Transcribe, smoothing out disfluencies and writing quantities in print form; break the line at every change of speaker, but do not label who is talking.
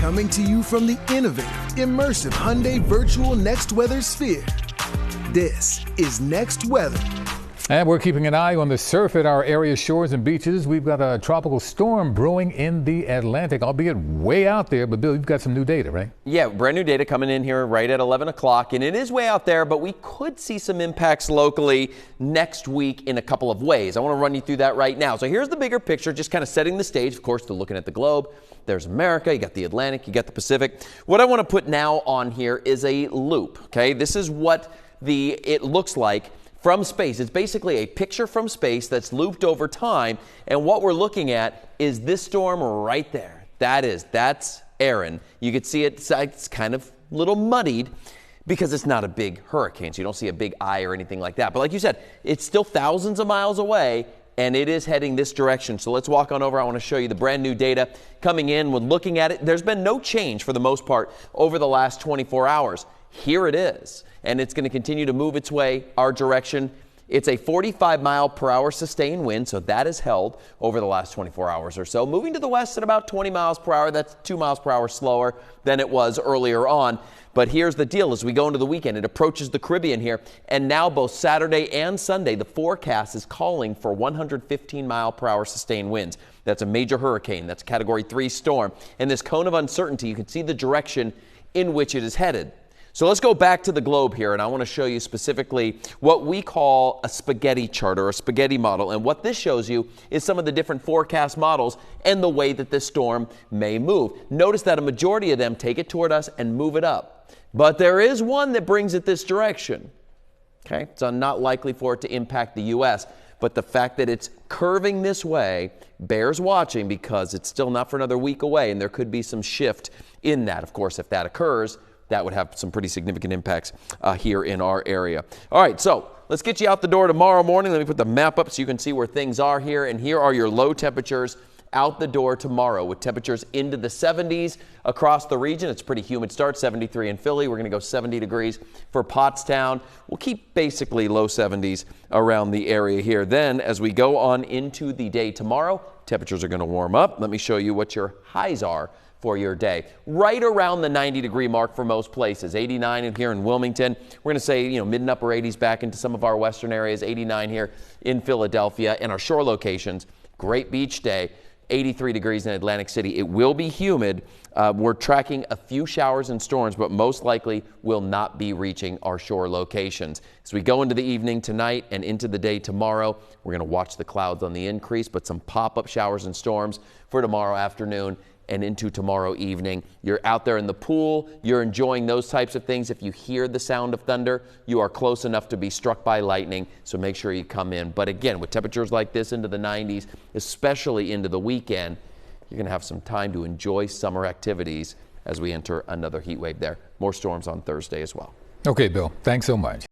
Coming to you from the innovative, immersive Hyundai Virtual Next Weather Sphere. This is Next Weather.
And we're keeping an eye on the surf at our area shores and beaches. We've got a tropical storm brewing in the Atlantic, albeit way out there. But Bill, you've got some new data, right?
Yeah, brand new data coming in here right at 11 o'clock. And it is way out there, but we could see some impacts locally next week in a couple of ways. I want to run you through that right now. So here's the bigger picture, just kind of setting the stage. Of course, they're looking at the globe. There's America, you got the Atlantic, you got the Pacific. What I want to put now on here is a loop, okay? This is what it looks like from space. It's basically a picture from space that's looped over time, and what we're looking at is this storm right there. That's Aaron. You can see it's kind of a little muddied because it's not a big hurricane, so you don't see a big eye or anything like that. But like you said, it's still thousands of miles away, and it is heading this direction. So let's walk on over. I want to show you the brand new data coming in. We're looking at it. There's been no change for the most part over the last 24 hours. Here it is, and it's going to continue to move its way our direction. It's a 45-mile-per-hour sustained wind, so that is held over the last 24 hours or so. Moving to the west at about 20 miles per hour. That's 2 miles per hour slower than it was earlier on. But here's the deal. As we go into the weekend, it approaches the Caribbean here, and now both Saturday and Sunday, the forecast is calling for 115-mile-per-hour sustained winds. That's a major hurricane. That's a Category 3 storm. And this cone of uncertainty, you can see the direction in which it is headed. So let's go back to the globe here, and I want to show you specifically what we call a spaghetti chart or a spaghetti model. And what this shows you is some of the different forecast models and the way that this storm may move. Notice that a majority of them take it toward us and move it up. But there is one that brings it this direction. Okay, it's not likely for it to impact the U.S., but the fact that it's curving this way bears watching because it's still not for another week away, and there could be some shift in that. Of course, if that occurs, that would have some pretty significant impacts here in our area. All right, so let's get you out the door tomorrow morning. Let me put the map up so you can see where things are here. And here are your low temperatures out the door tomorrow with temperatures into the 70s across the region. It's a pretty humid start, 73 in Philly. We're going to go 70 degrees for Pottstown. We'll keep basically low 70s around the area here. Then as we go on into the day tomorrow, temperatures are going to warm up. Let me show you what your highs are for your day. Right around the 90-degree mark for most places. 89 in here in Wilmington. We're going to say, mid and upper 80s back into some of our western areas. 89 here in Philadelphia and our shore locations. Great beach day. 83 degrees in Atlantic City. It will be humid. We're tracking a few showers and storms, but most likely will not be reaching our shore locations. As we go into the evening tonight and into the day tomorrow, we're going to watch the clouds on the increase, but some pop-up showers and storms for tomorrow afternoon and into tomorrow evening. You're out there in the pool, you're enjoying those types of things. If you hear the sound of thunder, you are close enough to be struck by lightning, so make sure you come in. But again, with temperatures like this into the 90s, especially into the weekend, you're going to have some time to enjoy summer activities as we enter another heat wave there. More storms on Thursday as well.
Okay, Bill, thanks so much.